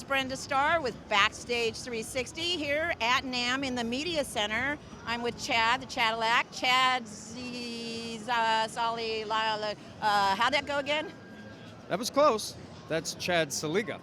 is Brenda Starr with Backstage 360 here at NAMM in the Media Center. I'm with Chad, the Cadillac. Chad Sali, how'd that go again? That was close. That's Chad Szeliga.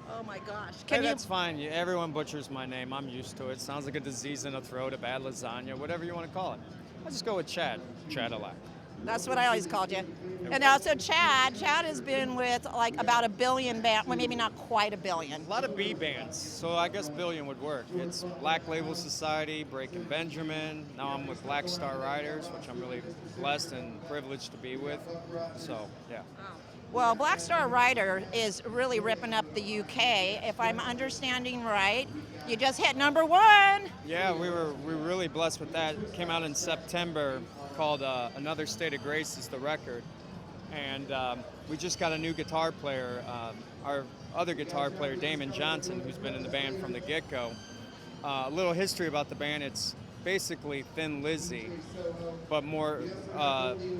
Oh my gosh. Hey, that's fine. Everyone butchers my name. I'm used to it. Sounds like a disease in the throat, a bad lasagna, whatever you want to call it. I'll just go with Chad. Cadillac. That's what I always called you. And also Chad has been with like about a billion bands, well maybe not quite a billion. A lot of B bands, so I guess billion would work. It's Black Label Society, Breaking Benjamin. Now I'm with Black Star Riders, which I'm really blessed and privileged to be with. So, yeah. Well, Black Star Rider is really ripping up the UK. If I'm understanding right, you just hit #1. Yeah, we were really blessed with that. It came out in September, called Another State of Grace is the record. And we just got a new guitar player, our other guitar player, Damon Johnson, who's been in the band from the get-go. A little history about the band, it's basically Thin Lizzy, but more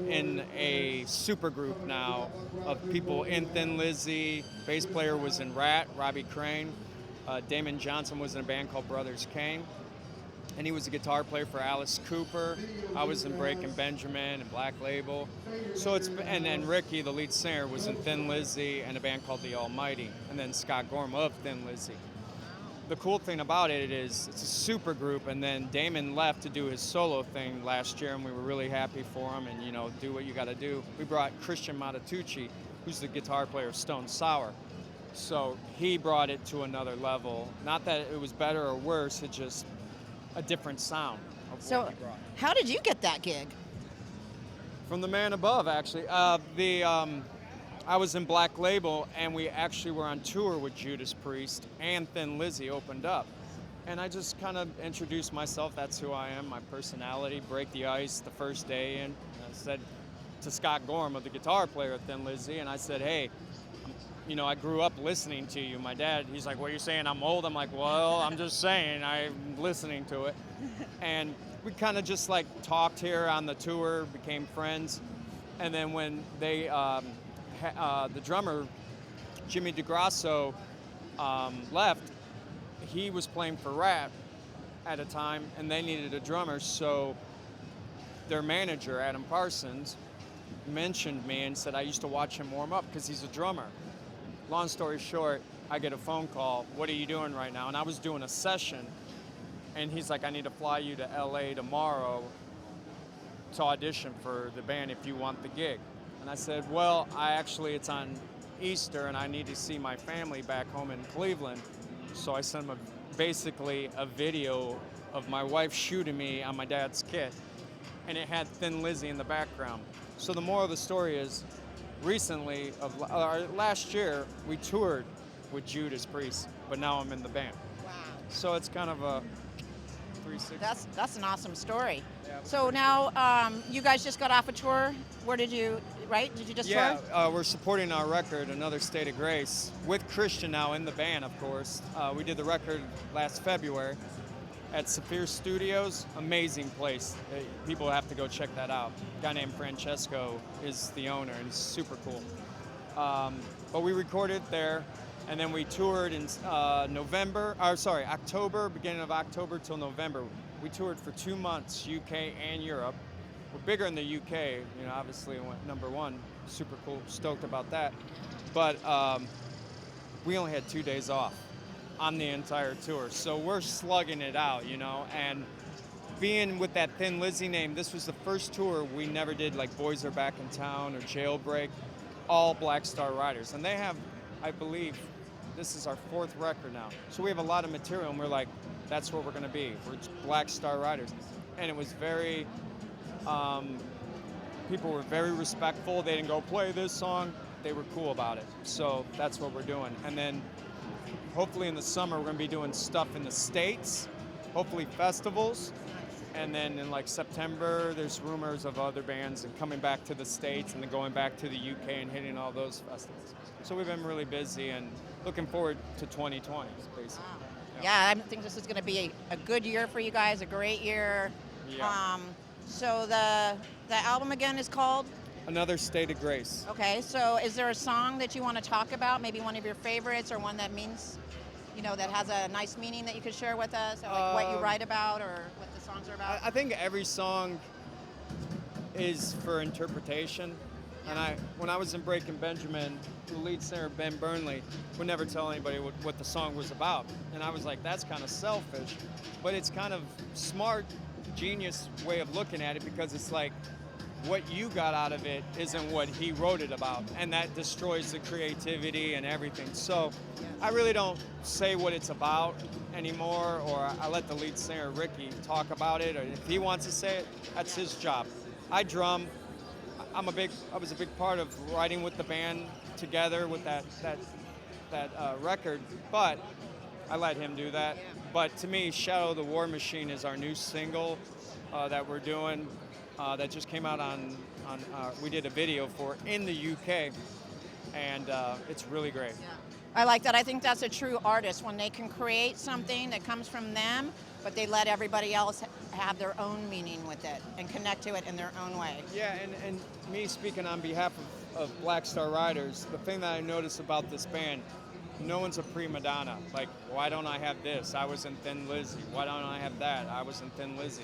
in a super group now of people in Thin Lizzy. Bass player was in Rat, Robbie Crane. Damon Johnson was in a band called Brothers Kane, and he was a guitar player for Alice Cooper. I was in Breaking Benjamin and Black Label. So and then Ricky, the lead singer, was in Thin Lizzy and a band called The Almighty, and then Scott Gorham of Thin Lizzy. The cool thing about it is it's a super group, and then Damon left to do his solo thing last year, and we were really happy for him, and do what you got to do. We brought Christian Matatucci, who's the guitar player of Stone Sour. So he brought it to another level. Not that it was better or worse, it just a different sound of what he brought. How did you get that gig? From the man above, actually. I was in Black Label, and we actually were on tour with Judas Priest, and Thin Lizzy opened up. And I just kind of introduced myself. That's who I am, my personality, break the ice the first day. And I said to Scott Gorham, the guitar player of Thin Lizzy, and I said, hey, I grew up listening to you. My dad, he's like, what are you saying, I'm old? I'm like, well, I'm just saying, I'm listening to it. And we kind of just like talked here on the tour, became friends. And then when they, the drummer, Jimmy DeGrasso, left, he was playing for Rat at a time, and they needed a drummer, so their manager, Adam Parsons, mentioned me and said I used to watch him warm up because he's a drummer. Long story short, I get a phone call, what are you doing right now? And I was doing a session, and he's like, I need to fly you to LA tomorrow to audition for the band if you want the gig. And I said, well, it's on Easter, and I need to see my family back home in Cleveland. So I sent him basically a video of my wife shooting me on my dad's kit, and it had Thin Lizzy in the background. So the moral of the story is, recently, last year, we toured with Judas Priest, but now I'm in the band. Wow. So it's kind of a 360. That's an awesome story. Yeah. So now you guys just got off a tour. Where did you just tour? Yeah, we're supporting our record, Another State of Grace, with Christian now in the band, of course. We did the record last February at Saphir Studios. Amazing place. People have to go check that out. A guy named Francesco is the owner, and he's super cool. But we recorded there, and then we toured in October, beginning of October till November. We toured for 2 months, UK and Europe. We're bigger in the UK, obviously went #1. Super cool, stoked about that. But we only had 2 days off on the entire tour. So we're slugging it out, and being with that Thin Lizzy name, this was the first tour we never did like Boys Are Back in Town or Jailbreak, all Black Star Riders. And they have, I believe, this is our 4th record now. So we have a lot of material, and we're like, that's what we're gonna be. We're Black Star Riders. And it was very, people were very respectful. They didn't go play this song. They were cool about it. So that's what we're doing. And then hopefully in the summer, we're gonna be doing stuff in the States, hopefully festivals. And then in like September, there's rumors of other bands and coming back to the States and then going back to the UK and hitting all those festivals. So we've been really busy and looking forward to 2020, basically. Wow. Yeah, I think this is going to be a good year for you guys, a great year. Yeah. So the album again is called? Another State of Grace. Okay, so is there a song that you want to talk about? Maybe one of your favorites, or one that means, that has a nice meaning that you could share with us, or like what you write about, or what the songs are about? I think every song is for interpretation. And when I was in Breaking Benjamin, the lead singer Ben Burnley would never tell anybody what the song was about. And I was like, that's kind of selfish, but it's kind of smart, genius way of looking at it, because it's like, what you got out of it isn't what he wrote it about, and that destroys the creativity and everything. So I really don't say what it's about anymore, or I let the lead singer Ricky talk about it, or if he wants to say it, that's his job. I drum. I was a big part of writing with the band together with that record, but I let him do that. But to me, Shadow of the War Machine is our new single that we're doing. That just came out on we did a video for in the UK, and it's really great. Yeah. I like that. I think that's a true artist, when they can create something that comes from them, but they let everybody else have their own meaning with it and connect to it in their own way. Yeah, and me speaking on behalf of Black Star Riders, the thing that I notice about this band, no one's a prima donna. Like, why don't I have this? I was in Thin Lizzy. Why don't I have that? I was in Thin Lizzy.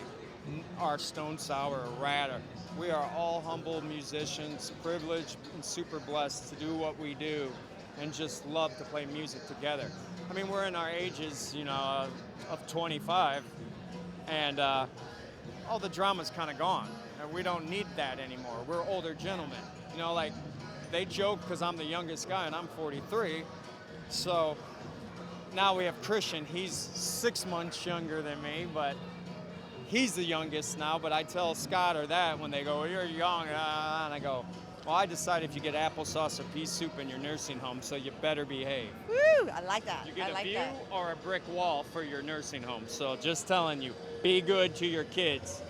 Our Stone Sour or Rat. We are all humble musicians, privileged and super blessed to do what we do, and just love to play music together. I mean, we're in our ages, of 25, and all the drama's kind of gone, and we don't need that anymore. We're older gentlemen. Like, they joke because I'm the youngest guy and I'm 43, so now we have Christian. He's 6 months younger than me, but he's the youngest now. But I tell Scott or that when they go, "You're young," and I go, "Well, I decide if you get applesauce or pea soup in your nursing home, so you better behave." Woo! I like that. You get I like a view that. or a brick wall for your nursing home. So just telling you, be good to your kids.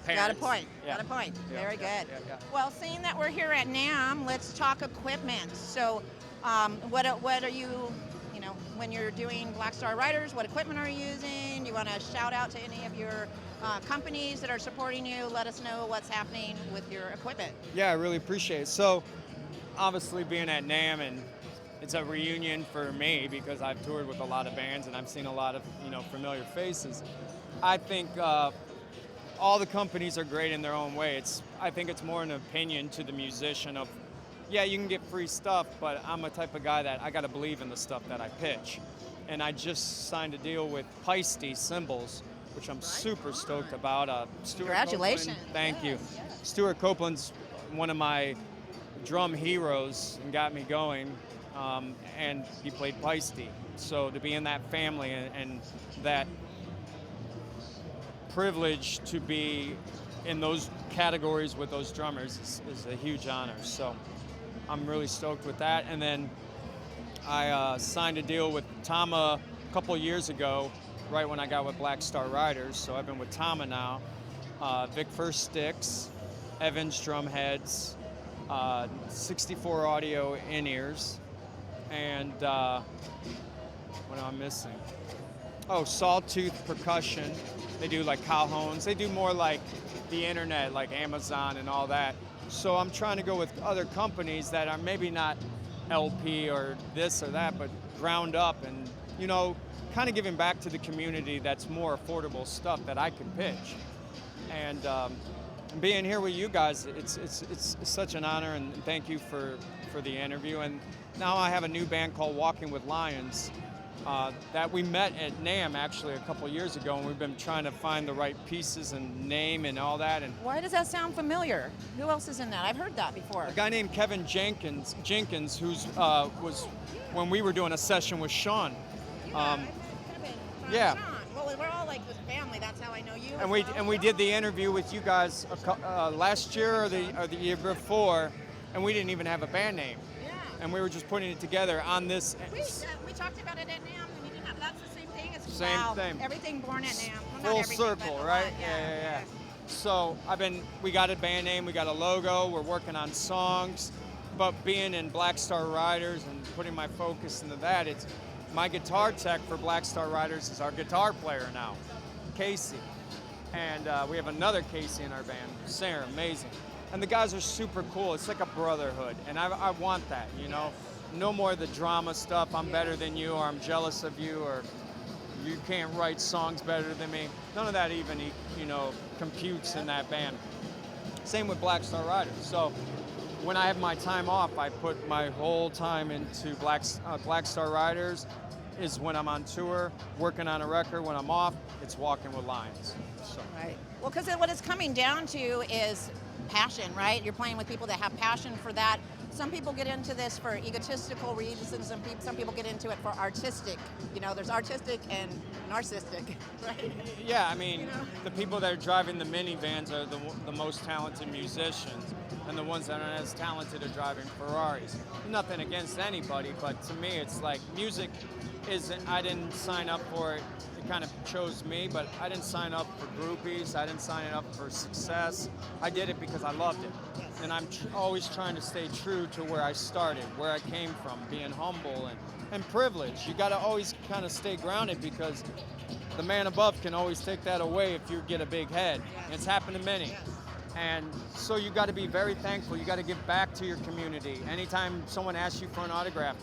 Parents. Got a point. Yeah. Got a point. Yeah, Very yeah, good. yeah. Well, seeing that we're here at NAMM, let's talk equipment. So, what are you, when you're doing Black Star Riders, what equipment are you using? Do you want to shout out to any of your companies that are supporting you? Let us know what's happening with your equipment. Yeah, I really appreciate it. So, obviously being at NAMM, and it's a reunion for me because I've toured with a lot of bands and I've seen a lot of, familiar faces. I think all the companies are great in their own way. I think it's more an opinion to the musician of, yeah, you can get free stuff, but I'm a type of guy that I got to believe in the stuff that I pitch. And I just signed a deal with Peisty Cymbals, which I'm super stoked about. Stuart Congratulations. Copeland, thank you. Yes. Stuart Copeland's one of my drum heroes and got me going, and he played Peisty. So to be in that family and that privilege to be in those categories with those drummers is a huge honor. So I'm really stoked with that. And then I signed a deal with Tama a couple years ago, right when I got with Black Star Riders. So I've been with Tama now. Vic First Sticks, Evans drum heads, 64 audio in-ears, and what am I missing? Oh, Sawtooth Percussion. They do like cowhones. They do more like the internet, like Amazon and all that. So I'm trying to go with other companies that are maybe not LP or this or that, but ground up and, kind of giving back to the community that's more affordable stuff that I can pitch. And being here with you guys, it's such an honor, and thank you for the interview. And now I have a new band called Walking with Lions that we met at NAMM actually a couple years ago, and we've been trying to find the right pieces and name and all that. And Why does that sound familiar? Who else is in that? I've heard that before. a guy named Kevin Jenkins, who's was when we were doing a session with Sean. It could have been from yeah. Sean. Well, we're all like this family. That's how I know you. And we did the interview with you guys last year or the year before, and we didn't even have a band name. Yeah. And we were just putting it together on this. We talked about it at NAMM, and you didn't have. That's the same thing. It's Same thing. Everything born at NAMM. Well, not Full everything, circle, but a right? lot, Yeah. So we got a band name, we got a logo, we're working on songs, but being in Black Star Riders and putting my focus into that, it's my guitar tech for Black Star Riders is our guitar player now, Casey. And we have another Casey in our band, Sarah, amazing. And the guys are super cool. It's like a brotherhood, and I want that, you know? No more of the drama stuff, I'm better than you, or I'm jealous of you, or you can't write songs better than me. None of that even, you know, computes in that band. Same with Black Star Riders. So when I have my time off, I put my whole time into Black Star Riders. Is when I'm on tour, working on a record. When I'm off, it's walking with lines. So. Right. Well, because what it's coming down to is passion, right? You're playing with people that have passion for that. Some people get into this for egotistical reasons, and some people get into it for artistic. You know, there's artistic and narcissistic, right? Yeah, I mean, You know? the people that are driving the minivans are the most talented musicians, and the ones that aren't as talented are driving Ferraris. Nothing against anybody, but to me, it's like music isn't. I didn't sign up for it. It kind of chose me, but I didn't sign up for groupies. I didn't sign up for success. I did it because I loved it. And I'm always trying to stay true to where I started, where I came from, being humble and privileged. You got to always kind of stay grounded, because the man above can always take that away if you get a big head. And it's happened to many. And so you got to be very thankful. You got to give back to your community. Anytime someone asks you for an autograph,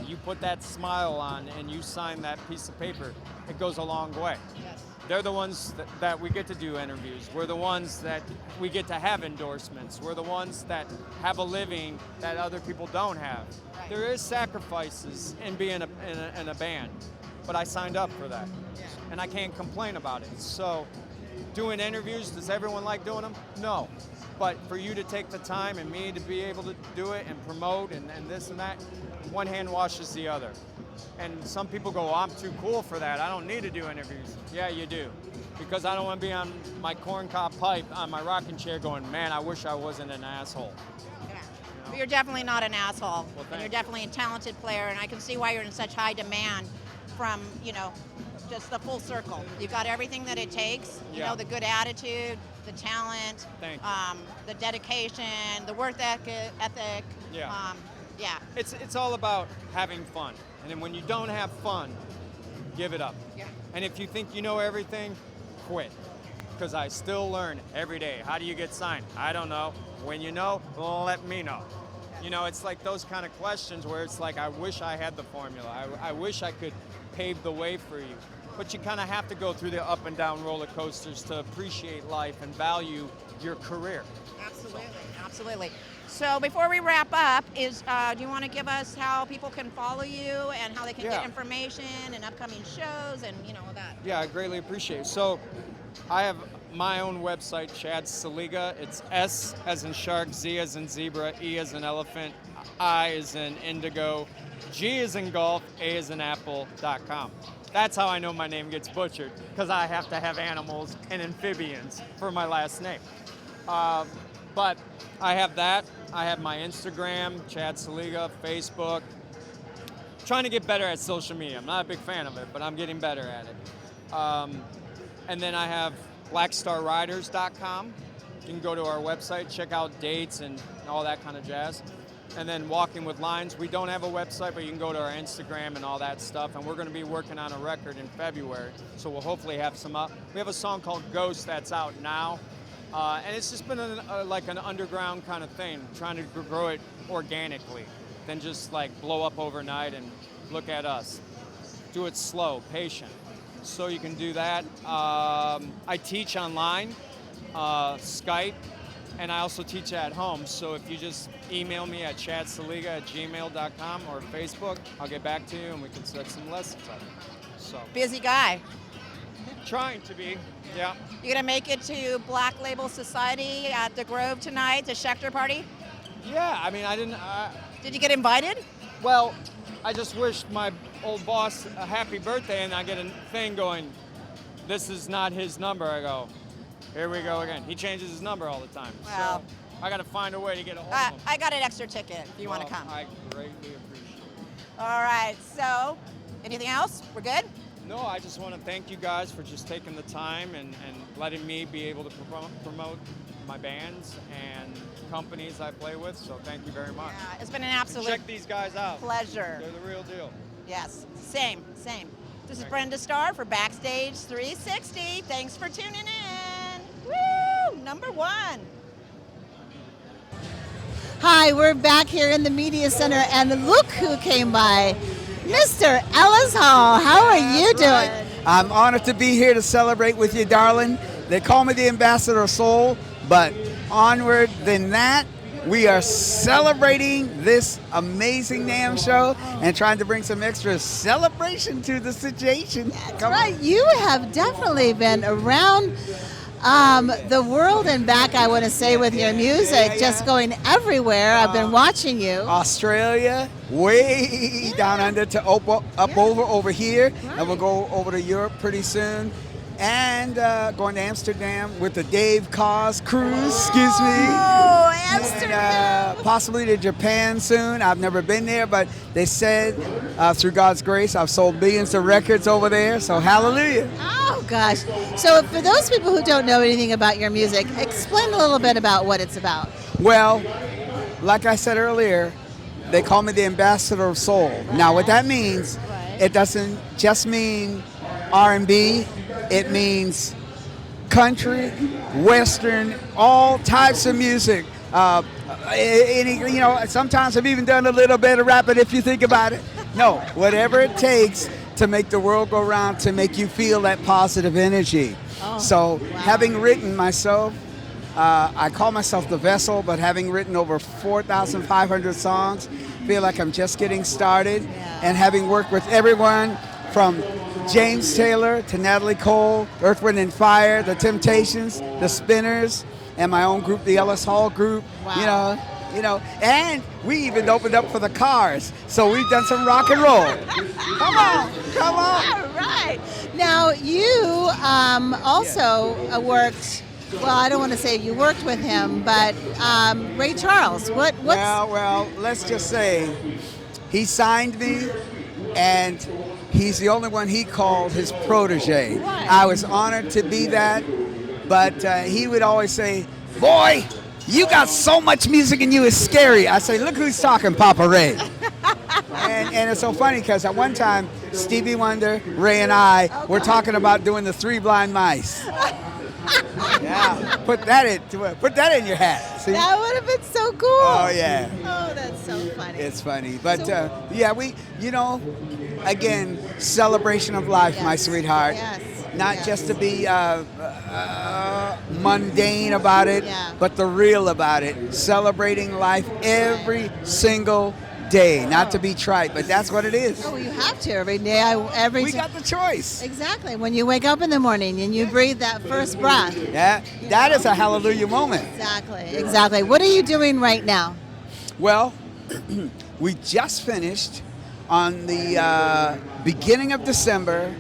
you put that smile on and you sign that piece of paper. It goes a long way. Yes. They're the ones that we get to do interviews. We're the ones that we get to have endorsements. We're the ones that have a living that other people don't have. Right. There is sacrifices in being in a band, but I signed up for that. Yeah. And I can't complain about it. So doing interviews, does everyone like doing them? No. But for you to take the time and me to be able to do it and promote and this and that, one hand washes the other. And some people go, oh, I'm too cool for that. I don't need to do interviews. Yeah, you do. Because I don't want to be on my corncob pipe on my rocking chair going, man, I wish I wasn't an asshole. Yeah. But you're definitely not an asshole. Well, And you're definitely a talented player, and I can see why you're in such high demand from, you know, just the full circle. You've got everything that it takes, you Yeah. know, the good attitude, the talent, Thank you. the dedication, the work ethic. Yeah. Yeah. It's all about having fun. And then when you don't have fun, give it up. Yeah. And if you think you know everything, quit. Because I still learn every day. How do you get signed? I don't know. When you know, let me know. You know, it's like those kind of questions where it's like, I wish I had the formula. I wish I could pave the way for you. But you kind of have to go through the up and down roller coasters to appreciate life and value your career. Absolutely. Absolutely. So before we wrap up, do you want to give us how people can follow you and how they can Yeah. get information and upcoming shows and, you know, all that? Yeah, I greatly appreciate it. So I have my own website, Chad Szeliga. It's S as in shark, Z as in zebra, E as in elephant, I as in indigo, G as in golf, A as in apple.com. That's how I know my name gets butchered, because I have to have animals and amphibians for my last name. But I have that. I have my Instagram, Chad Szeliga, Facebook. Trying to get better at social media. I'm not a big fan of it, but I'm getting better at it. And then I have blackstarriders.com. You can go to our website, check out dates and all that kind of jazz. And then Walking with Lines. We don't have a website, but you can go to our Instagram and all that stuff. And we're going to be working on a record in February, so we'll hopefully have some up. We have a song called Ghost that's out now. And it's just been like an underground kind of thing, trying to grow it organically, then just like blow up overnight and look at us. Do it slow, patient. So you can do that. I teach online, Skype, and I also teach at home. So if you just email me at chadszeliga@gmail.com or Facebook, I'll get back to you and we can set some lessons up. So Busy guy. trying to be, yeah. You gonna make it to Black Label Society at the Grove tonight, the Schechter party? Yeah, I mean, I didn't, Did you get invited? well, I just wished my old boss a happy birthday, and I get a thing going, this is not his number. I go, here we go again. He changes his number all the time. Well. So I got to find a way to get a hold of him. I got an extra ticket if you want to Well, come. I greatly appreciate it. All right, so anything else? We're good? No, I just want to thank you guys for just taking the time and letting me be able to promote my bands and companies I play with. So thank you very much. Yeah, it's been an absolute Check these guys out. pleasure. They're the real deal. Yes, same. This is Thank Brenda Starr for Backstage 360. Thanks for tuning in. Woo! #1. Hi, we're back here in the Media Center, and look who came by. Mr. Ellis Hall, how are you doing? I'm honored to be here to celebrate with you, darling. They call me the ambassador of soul, but onward than that, we are celebrating this amazing NAMM show and trying to bring some extra celebration to the situation. That's right. You have definitely been around the world and back, I want to say, with your music, just going everywhere. I've been watching you. Australia, way down under to over here, and we'll go over to Europe pretty soon. And going to Amsterdam with the Dave Cause cruise, excuse me. Oh, Amsterdam. And, possibly to Japan soon. I've never been there, but they said through God's grace, I've sold billions of records over there, so hallelujah. Oh, gosh. So for those people who don't know anything about your music, explain a little bit about what it's about. Well, like I said earlier, they call me the ambassador of soul. Now, what that means, it doesn't just mean R&B. It means country, western, all types of music. Sometimes I've even done a little bit of rapping if you think about it. No, whatever it takes to make the world go round, to make you feel that positive energy. Having written myself, I call myself the vessel, but having written over 4,500 songs, feel like I'm just getting started. And having worked with everyone from James Taylor to Natalie Cole, Earth, Wind and Fire, The Temptations, The Spinners, and my own group, the Ellis Hall Group. Wow. And we even opened up for the Cars, so we've done some rock and roll. Come on. All right. Now you also worked. Well, I don't want to say you worked with him, but Ray Charles. What's Well, let's just say he signed me, and he's the only one he called his protege. Right. I was honored to be that, but he would always say, "Boy, you got so much music in you, it's scary." I say, "Look who's talking, Papa Ray." and it's so funny because at one time, Stevie Wonder, Ray, and I were talking about doing the Three Blind Mice. Yeah, put that in your hat. See? That would have been so cool. Oh yeah. Oh, that's so funny. It's funny, but again, celebration of life, my sweetheart. Yes. Not just to be mundane about it, but the real about it. Celebrating life every single day. Not to be trite, but that's what it is. Oh, you have to every day. We got the choice. Exactly. When you wake up in the morning and you breathe that first breath. That is a hallelujah moment. Exactly. What are you doing right now? Well, we just finished on the beginning of December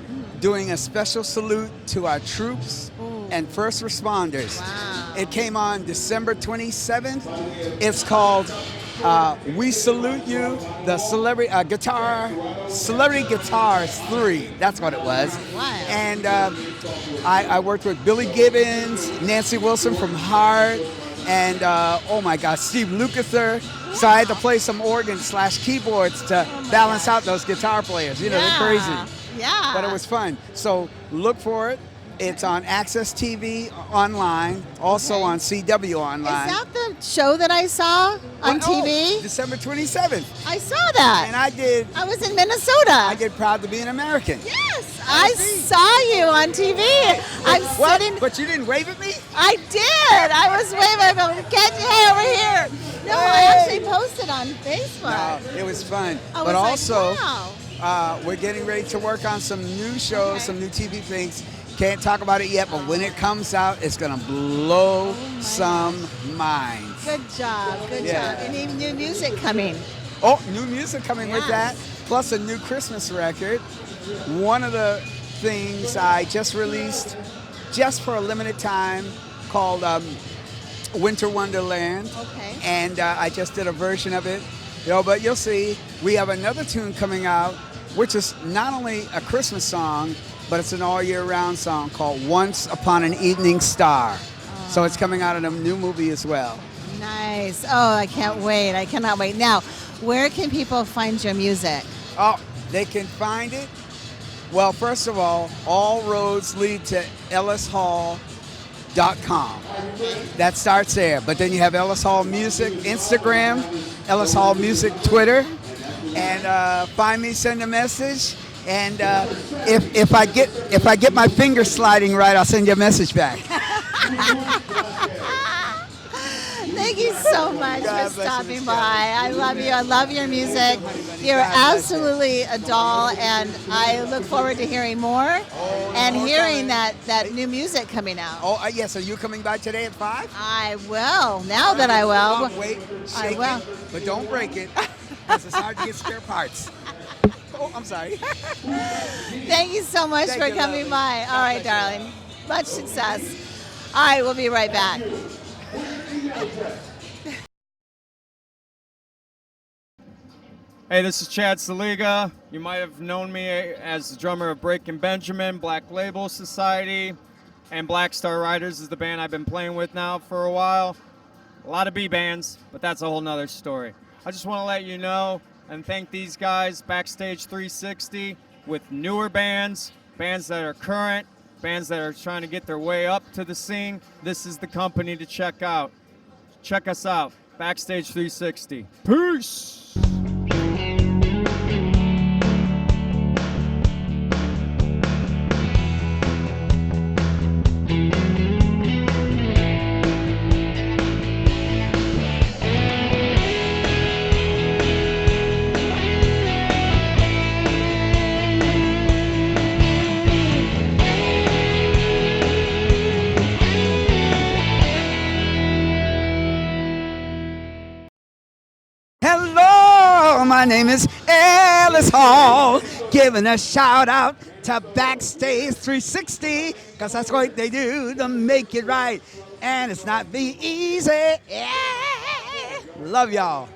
doing a special salute to our troops and first responders. Wow. It came on December 27th. It's called We Salute You, the Celebrity Guitars 3. That's what it was. Wow. And I worked with Billy Gibbons, Nancy Wilson from Heart, and oh my God, Steve Lukather. So I had to play some organ/keyboards to balance out those guitar players. They're crazy. Yeah. But it was fun. So look for it. It's on Access TV online, also on CW online. Is that the show that I saw on TV? December 27th. I saw that. And I was in Minnesota. I did Proud to be an American. Yes, I saw you on TV. But you didn't wave at me? I did. I was waving. I go, hey, over here. No, I actually posted on Facebook. No, it was fun. But also, wow. we're getting ready to work on some new shows, some new TV things. Can't talk about it yet, but when it comes out, it's going to blow some minds. Good job. Good job. Any new music coming? Oh, new music coming with that, plus a new Christmas record. One of the things I just released just for a limited time called Winter Wonderland. Okay. And I just did a version of it. But you'll see, we have another tune coming out, which is not only a Christmas song, but it's an all-year-round song called Once Upon an Evening Star. So it's coming out in a new movie as well. Nice. Oh, I can't wait. I cannot wait. Now, where can people find your music? Oh, they can find it. Well, first of all roads lead to Ellis Hall That starts there. But then you have Ellis Hall Music Instagram, Ellis Hall Music Twitter, and find me, send a message, and if I get my finger sliding right, I'll send you a message back. Thank you so much God for bless you, stopping Miss by. Kathy. I love you. I love your music. You're God bless you. absolutely a doll, and I look forward to hearing more and more hearing coming. that new music coming out. Oh, yes. Are you coming by today at 5? I will. Now that I will. Wait, I shake will. it, but don't break it, because it's hard to get spare parts. Oh, I'm sorry. Thank you so much Thank for you, coming lovely. by. God All right, bless you, darling. Much success. All right, we'll be right back. Hey, this is Chad Szeliga. You might have known me as the drummer of Breaking Benjamin, Black Label Society, and Black Star Riders is the band I've been playing with now for a while. A lot of B bands, but that's a whole nother story. I just want to let you know and thank these guys, Backstage 360, with newer bands, bands that are current, bands that are trying to get their way up to the scene. This is the company to check out. Check us out, Backstage 360. Peace! Hello, my name is Ellis Hall, giving a shout out to Backstage 360, because that's what they do to make it right, and it's not be easy. Yeah. Love y'all.